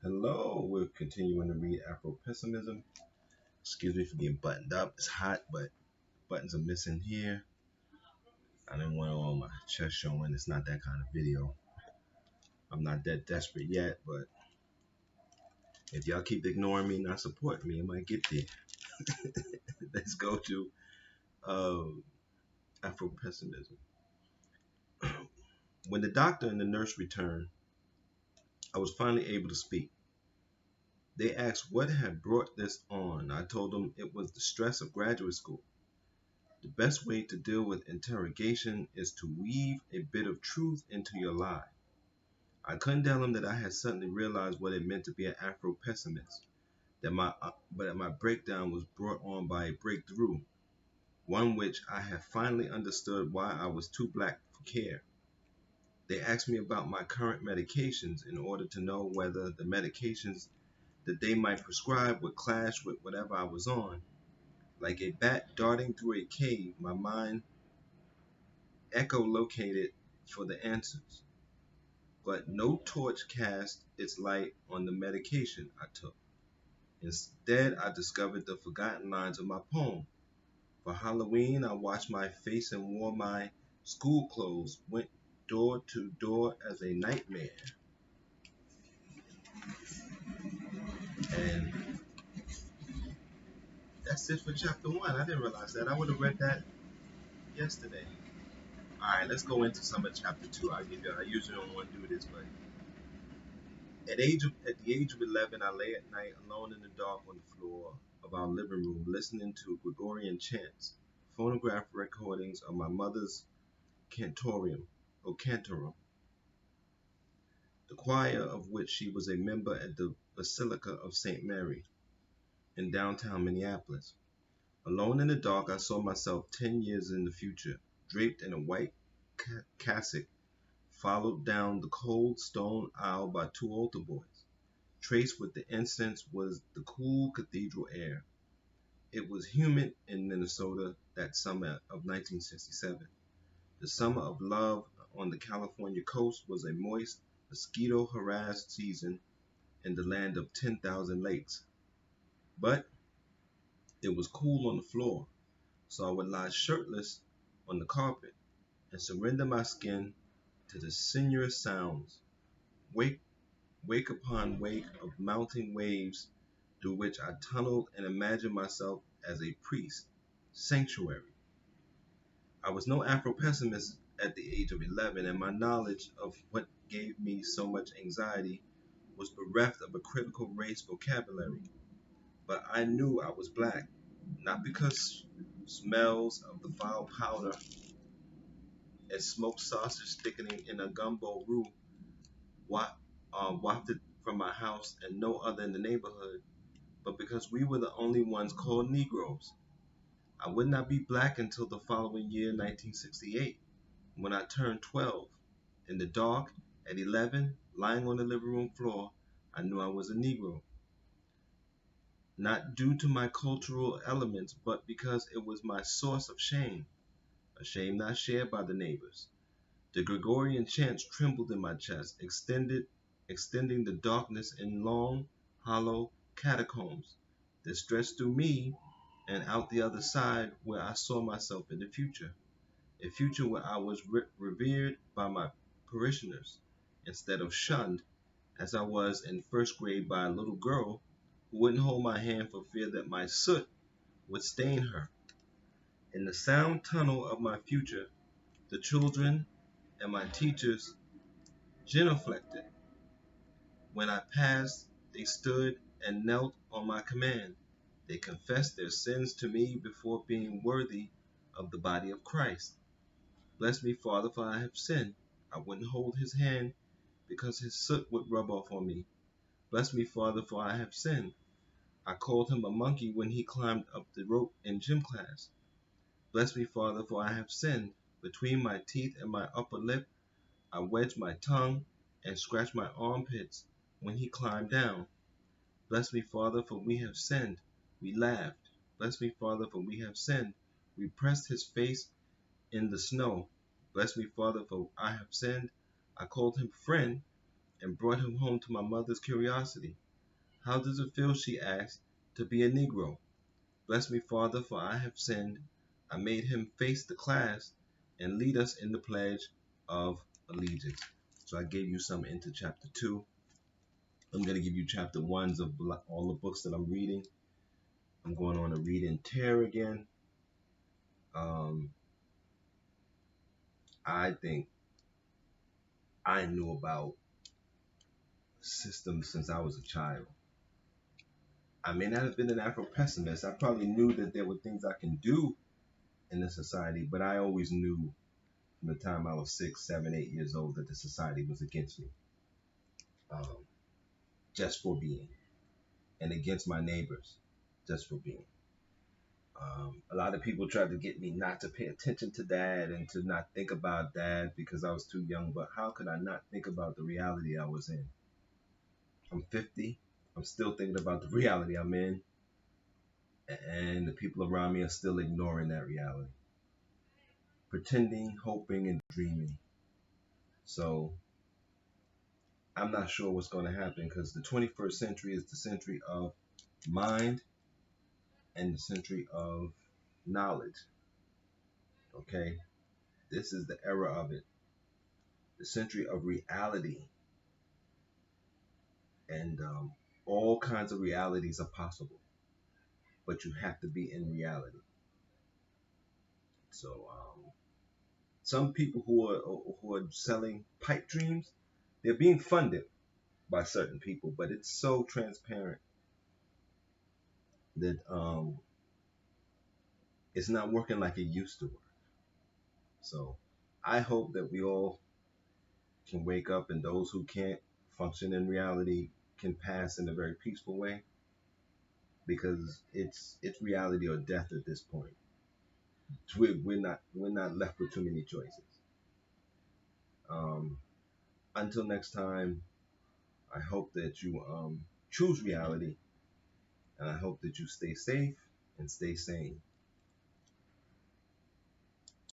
Hello, we're continuing to read Afro Pessimism. Excuse me for being buttoned up. It's hot, but buttons are missing here. I didn't want all my chest showing. It's not that kind of video. I'm not that desperate yet, but if y'all keep ignoring me, not supporting me, I might get there. Let's go to Afro Pessimism. When the doctor and the nurse returned, I was finally able to speak. They asked what had brought this on. I told them it was the stress of graduate school. The best way to deal with interrogation is to weave a bit of truth into your lie. I couldn't tell him that I had suddenly realized what it meant to be an Afro pessimist, but my breakdown was brought on by a breakthrough, one which I had finally understood why I was too black for care. They asked me about my current medications in order to know whether the medications that they might prescribe would clash with whatever I was on. Like a bat darting through a cave, my mind echolocated for the answers, but no torch cast its light on the medication I took. Instead, I discovered the forgotten lines of my poem. For Halloween, I washed my face and wore my school clothes, went door to door as a nightmare. And that's it for chapter one. I didn't realize that. I would have read that yesterday. All right, let's go into some of chapter two. I usually don't want to do this, but at the age of 11, I lay at night alone in the dark on the floor of our living room, listening to Gregorian chants, phonograph recordings of my mother's cantorium, or cantorum, the choir of which she was a member at the Basilica of St. Mary in downtown Minneapolis. Alone in the dark, I saw myself 10 years in the future, draped in a white cassock, followed down the cold stone aisle by two altar boys. Traced with the incense was the cool cathedral air. It was humid in Minnesota that summer of 1967. The summer of love on the California coast was a moist, mosquito-harassed season in the land of 10,000 lakes. But it was cool on the floor, so I would lie shirtless on the carpet and surrender my skin to the sinuous sounds, wake, wake upon wake of mounting waves through which I tunneled and imagined myself as a priest. Sanctuary. I was no Afro-pessimist at the age of 11, and my knowledge of what gave me so much anxiety was bereft of a critical race vocabulary. But I knew I was black, not because smells of the foul powder and smoked sausage thickening in a gumbo roux wafted from my house and no other in the neighborhood, but because we were the only ones called Negroes. I would not be black until the following year, 1968, when I turned 12. In the dark, at 11, lying on the living room floor, I knew I was a Negro. Not due to my cultural elements, but because it was my source of shame, a shame not shared by the neighbors. The Gregorian chants trembled in my chest, extending the darkness in long, hollow catacombs that stretched through me and out the other side where I saw myself in the future. A future where I was revered by my parishioners instead of shunned as I was in first grade by a little girl who wouldn't hold my hand for fear that my soot would stain her. In the sound tunnel of my future, the children and my teachers genuflected. When I passed, they stood and knelt on my command. They confessed their sins to me before being worthy of the body of Christ. Bless me, Father, for I have sinned. I wouldn't hold his hand because his soot would rub off on me. Bless me, Father, for I have sinned. I called him a monkey when he climbed up the rope in gym class. Bless me, Father, for I have sinned. Between my teeth and my upper lip, I wedged my tongue and scratched my armpits when he climbed down. Bless me, Father, for we have sinned. We laughed. Bless me, Father, for we have sinned. We pressed his face in the snow. Bless me, Father, for I have sinned. I called him friend and brought him home to my mother's curiosity. How does it feel, she asked, to be a Negro? Bless me, Father, for I have sinned. I made him face the class and lead us in the pledge of allegiance. So I gave you some into chapter 2. I'm going to give you chapter 1s of all the books that I'm reading. I'm going on a read and tear again. I think I knew about systems since I was a child. I may not have been an Afro pessimist. I probably knew that there were things I can do in the society, but I always knew from the time I was 6, 7, 8 years old that the society was against me, um, just for being, and against my neighbors, just for being. A lot of people tried to get me not to pay attention to that and to not think about that because I was too young. But how could I not think about the reality I was in? I'm 50. I'm still thinking about the reality I'm in, and the people around me are still ignoring that reality, pretending, hoping, and dreaming. So I'm not sure what's going to happen because the 21st century is the century of mind and the century of knowledge. Okay, this is the era of it, the century of reality, and all kinds of realities are possible, but you have to be in reality. So some people who are selling pipe dreams, they're being funded by certain people, but it's so transparent that it's not working like it used to work. So I hope that we all can wake up, and those who can't function in reality can pass in a very peaceful way, because it's reality or death at this point. We're not left with too many choices. Um, until next time, I hope that you choose reality, and I hope that you stay safe and stay sane.